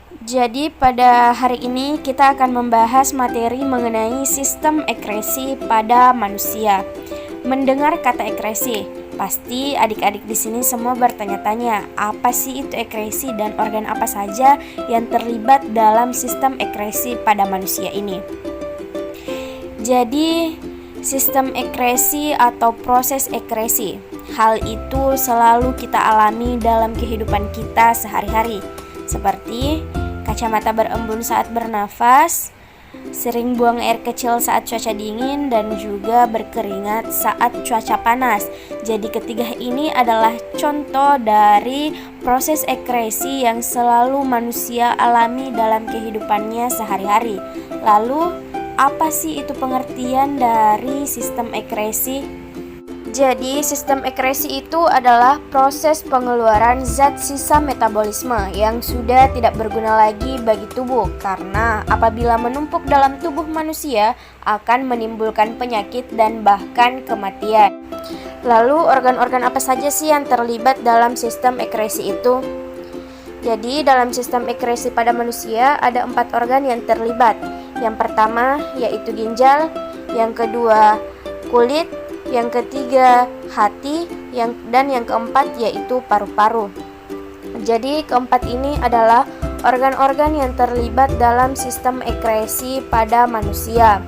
Jadi pada hari ini kita akan membahas materi mengenai sistem ekresi pada manusia. Mendengar kata ekresi, pasti adik-adik di sini semua bertanya-tanya, apa sih itu ekresi dan organ apa saja yang terlibat dalam sistem ekresi pada manusia ini. Jadi, sistem ekresi atau proses ekresi, hal itu selalu kita alami dalam kehidupan kita sehari-hari, seperti kacamata berembun saat bernafas, sering buang air kecil saat cuaca dingin, dan juga berkeringat saat cuaca panas. Jadi ketiga ini adalah contoh dari proses ekresi yang selalu manusia alami dalam kehidupannya sehari-hari. Lalu, apa sih itu pengertian dari sistem ekresi? Jadi, sistem ekresi itu adalah proses pengeluaran zat sisa metabolisme yang sudah tidak berguna lagi bagi tubuh, karena apabila menumpuk dalam tubuh manusia akan menimbulkan penyakit dan bahkan kematian. Lalu, organ-organ apa saja sih yang terlibat dalam sistem ekresi itu? Jadi, dalam sistem ekresi pada manusia ada 4 organ yang terlibat. Yang pertama yaitu ginjal, yang kedua kulit, yang ketiga hati, dan yang keempat yaitu paru-paru. Jadi keempat ini adalah organ-organ yang terlibat dalam sistem ekresi pada manusia.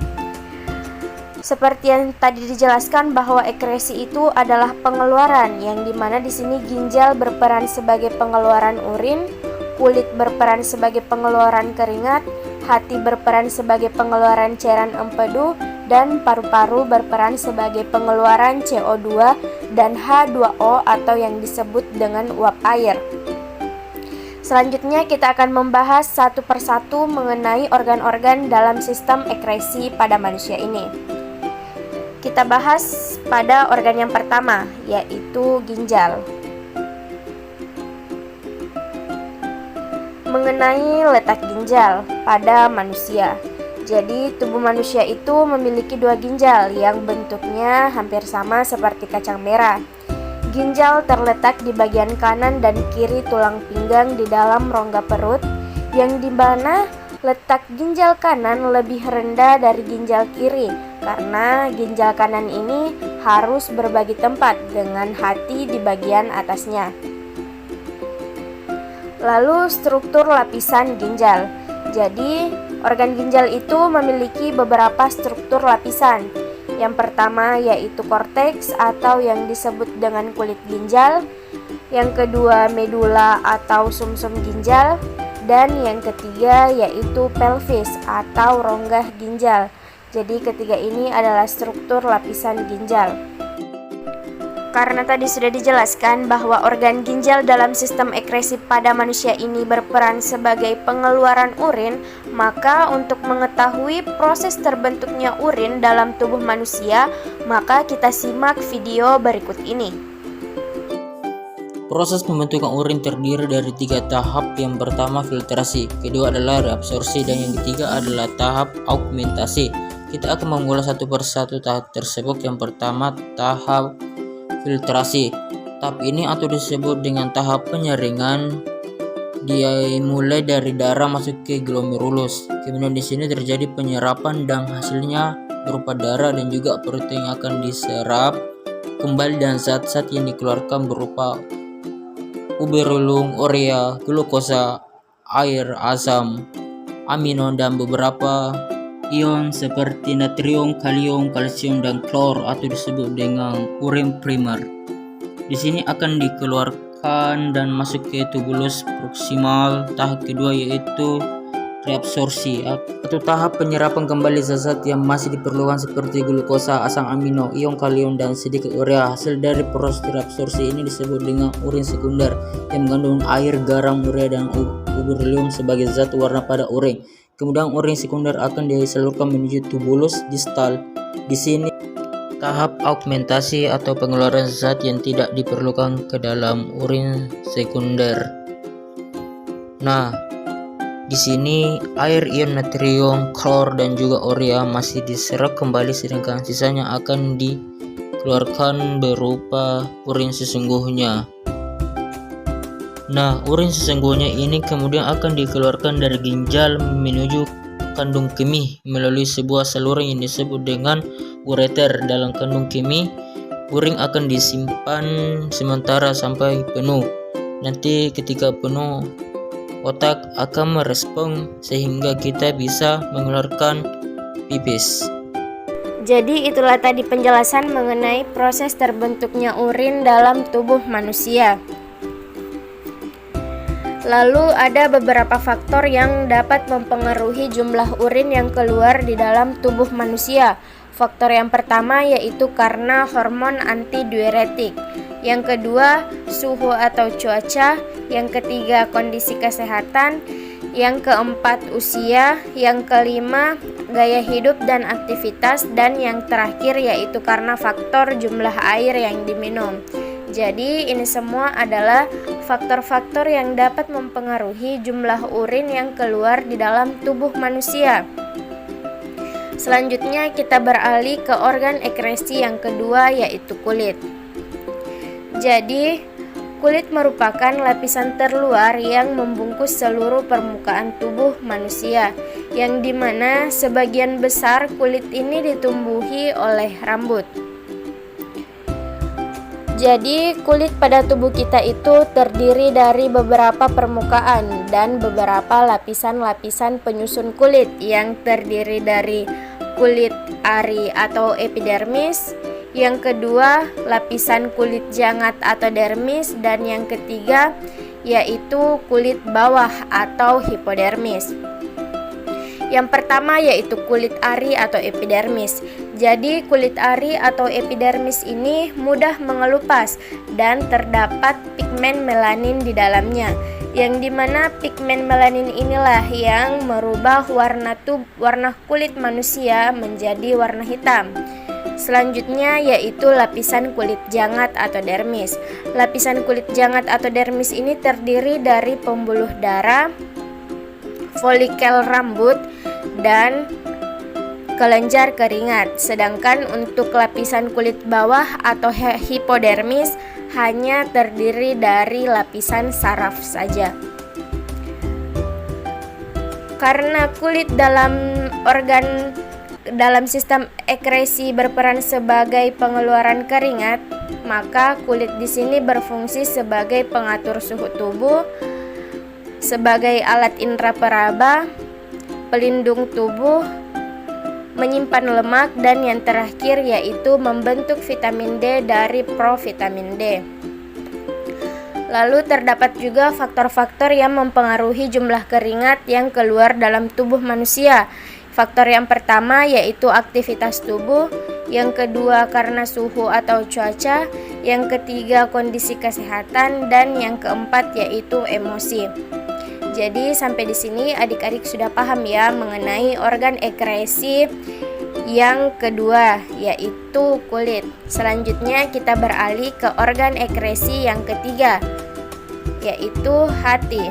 Seperti yang tadi dijelaskan bahwa ekresi itu adalah pengeluaran, yang dimana di sini ginjal berperan sebagai pengeluaran urin, kulit berperan sebagai pengeluaran keringat, hati berperan sebagai pengeluaran cairan empedu, dan paru-paru berperan sebagai pengeluaran CO2 dan H2O atau yang disebut dengan uap air. Selanjutnya kita akan membahas satu persatu mengenai organ-organ dalam sistem ekresi pada manusia ini. Kita bahas pada organ yang pertama, yaitu ginjal. Mengenai letak ginjal pada manusia. Jadi tubuh manusia itu memiliki 2 ginjal yang bentuknya hampir sama seperti kacang merah. Ginjal terletak di bagian kanan dan kiri tulang pinggang di dalam rongga perut, yang dimana letak ginjal kanan lebih rendah dari ginjal kiri, karena ginjal kanan ini harus berbagi tempat dengan hati di bagian atasnya. Lalu struktur lapisan ginjal. Jadi organ ginjal itu memiliki beberapa struktur lapisan. Yang pertama yaitu korteks atau yang disebut dengan kulit ginjal. Yang kedua medula atau sumsum ginjal. Dan yang ketiga yaitu pelvis atau rongga ginjal. Jadi ketiga ini adalah struktur lapisan ginjal. Karena tadi sudah dijelaskan bahwa organ ginjal dalam sistem ekresi pada manusia ini berperan sebagai pengeluaran urin, maka untuk mengetahui proses terbentuknya urin dalam tubuh manusia, maka kita simak video berikut ini. Proses pembentukan urin terdiri dari 3 tahap. Yang pertama filtrasi, kedua adalah reabsorpsi, dan yang ketiga adalah tahap augmentasi. Kita akan mengulas satu persatu tahap tersebut. Yang pertama tahap filtrasi. Tahap ini atau disebut dengan tahap penyaringan. Dia mulai dari darah masuk ke glomerulus. Kemudian di sini terjadi penyerapan dan hasilnya berupa darah dan juga protein yang akan diserap kembali, dan zat-zat yang dikeluarkan berupa uberellum, urea, glukosa, air, asam, amino, dan beberapa ion seperti natrium, kalium, kalsium, dan klor atau disebut dengan urin primer. Di sini akan dikeluarkan dan masuk ke tubulus proksimal. Tahap kedua yaitu reabsorpsi atau tahap penyerapan kembali zat-zat yang masih diperlukan seperti glukosa, asam amino, ion kalium, dan sedikit urea. Hasil dari proses reabsorpsi ini disebut dengan urin sekunder yang mengandung air, garam, urea, dan uberellum sebagai zat warna pada urin. Kemudian urin sekunder akan disalurkan menuju tubulus distal. Di sini tahap augmentasi atau pengeluaran zat yang tidak diperlukan ke dalam urin sekunder. Nah, di sini air, ion natrium, klor, dan juga urea masih diserap kembali, sedangkan sisanya akan dikeluarkan berupa urin sesungguhnya. Nah, urin sesungguhnya ini kemudian akan dikeluarkan dari ginjal menuju kandung kemih melalui sebuah saluran yang disebut dengan ureter. Dalam kandung kemih, urin akan disimpan sementara sampai penuh. Nanti ketika penuh, otak akan merespon sehingga kita bisa mengeluarkan pipis. Jadi itulah tadi penjelasan mengenai proses terbentuknya urin dalam tubuh manusia. Lalu ada beberapa faktor yang dapat mempengaruhi jumlah urin yang keluar di dalam tubuh manusia. Faktor yang pertama yaitu karena hormon antidiuretik. Yang kedua, suhu atau cuaca. Yang ketiga, kondisi kesehatan. Yang keempat, usia. Yang kelima, gaya hidup dan aktivitas. Dan yang terakhir yaitu karena faktor jumlah air yang diminum. Jadi ini semua adalah faktor-faktor yang dapat mempengaruhi jumlah urin yang keluar di dalam tubuh manusia. Selanjutnya kita beralih ke organ ekskresi yang kedua yaitu kulit. Jadi kulit merupakan lapisan terluar yang membungkus seluruh permukaan tubuh manusia, yang dimana sebagian besar kulit ini ditumbuhi oleh rambut. Jadi kulit pada tubuh kita itu terdiri dari beberapa permukaan dan beberapa lapisan-lapisan penyusun kulit yang terdiri dari kulit ari atau epidermis, yang kedua lapisan kulit jangat atau dermis, dan yang ketiga yaitu kulit bawah atau hipodermis. Yang pertama yaitu kulit ari atau epidermis. Jadi kulit ari atau epidermis ini mudah mengelupas dan terdapat pigmen melanin di dalamnya, yang dimana pigmen melanin inilah yang merubah warna kulit manusia menjadi warna hitam. Selanjutnya yaitu lapisan kulit jangat atau dermis. Lapisan kulit jangat atau dermis ini terdiri dari pembuluh darah, folikel rambut, dan kelenjar keringat. Sedangkan untuk lapisan kulit bawah atau hipodermis hanya terdiri dari lapisan saraf saja. Karena kulit dalam sistem ekskresi berperan sebagai pengeluaran keringat, maka kulit di sini berfungsi sebagai pengatur suhu tubuh, sebagai alat indera peraba, pelindung tubuh, menyimpan lemak, dan yang terakhir yaitu membentuk vitamin D dari provitamin D. Lalu terdapat juga faktor-faktor yang mempengaruhi jumlah keringat yang keluar dalam tubuh manusia. Faktor yang pertama yaitu aktivitas tubuh, yang kedua karena suhu atau cuaca, yang ketiga kondisi kesehatan, dan yang keempat yaitu emosi. Jadi sampai di sini adik-adik sudah paham ya mengenai organ ekskresi yang kedua yaitu kulit. Selanjutnya kita beralih ke organ ekskresi yang ketiga yaitu hati.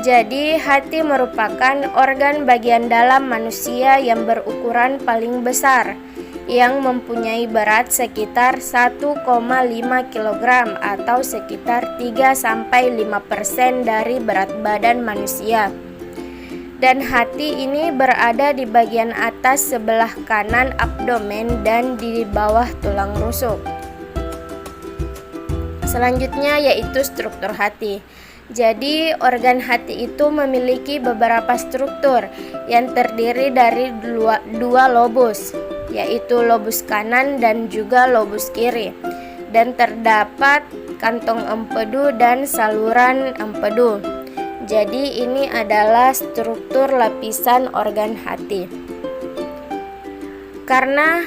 Jadi hati merupakan organ bagian dalam manusia yang berukuran paling besar, yang mempunyai berat sekitar 1,5 kg atau sekitar 3-5% dari berat badan manusia. Dan hati ini berada di bagian atas sebelah kanan abdomen dan di bawah tulang rusuk. Selanjutnya yaitu struktur hati. Jadi organ hati itu memiliki beberapa struktur yang terdiri dari dua lobus, yaitu lobus kanan dan juga lobus kiri, dan terdapat kantong empedu dan saluran empedu. Jadi ini adalah struktur lapisan organ hati. Karena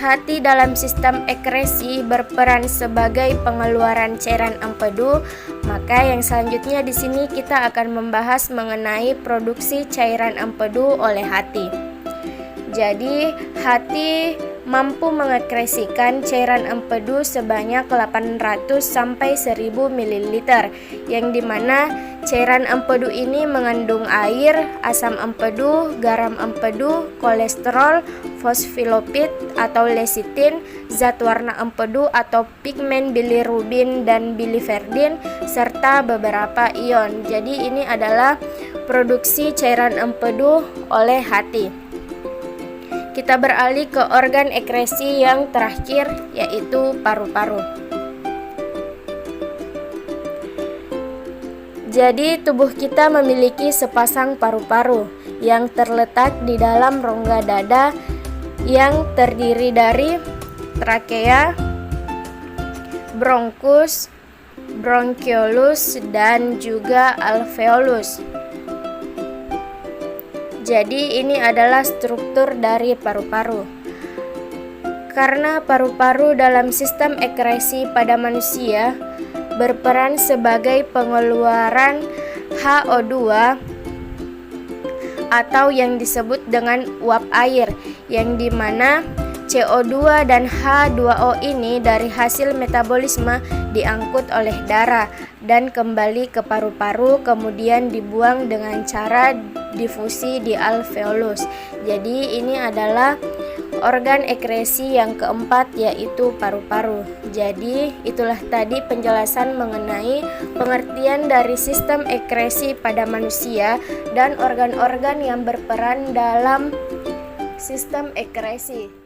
hati dalam sistem ekskresi berperan sebagai pengeluaran cairan empedu, maka yang selanjutnya di sini kita akan membahas mengenai produksi cairan empedu oleh hati. Jadi hati mampu mengekskresikan cairan empedu sebanyak 800 sampai 1000 ml, yang dimana Cairan empedu ini mengandung air, asam empedu, garam empedu, kolesterol, fosfolipid atau lecitin, zat warna empedu atau pigmen bilirubin dan biliverdin, serta beberapa ion. Jadi ini adalah produksi cairan empedu oleh hati. Kita beralih ke organ ekresi yang terakhir, yaitu paru-paru. Jadi tubuh kita memiliki sepasang paru-paru yang terletak di dalam rongga dada yang terdiri dari trakea, bronkus, bronchiolus, dan juga alveolus. Jadi ini adalah struktur dari paru-paru. Karena paru-paru dalam sistem ekresi pada manusia berperan sebagai pengeluaran HO2 atau yang disebut dengan uap air, yang dimana CO2 dan H2O ini dari hasil metabolisme diangkut oleh darah dan kembali ke paru-paru, kemudian dibuang dengan cara difusi di alveolus. Jadi ini adalah organ ekresi yang keempat, yaitu paru-paru. Jadi itulah tadi penjelasan mengenai pengertian dari sistem ekresi pada manusia dan organ-organ yang berperan dalam sistem ekresi.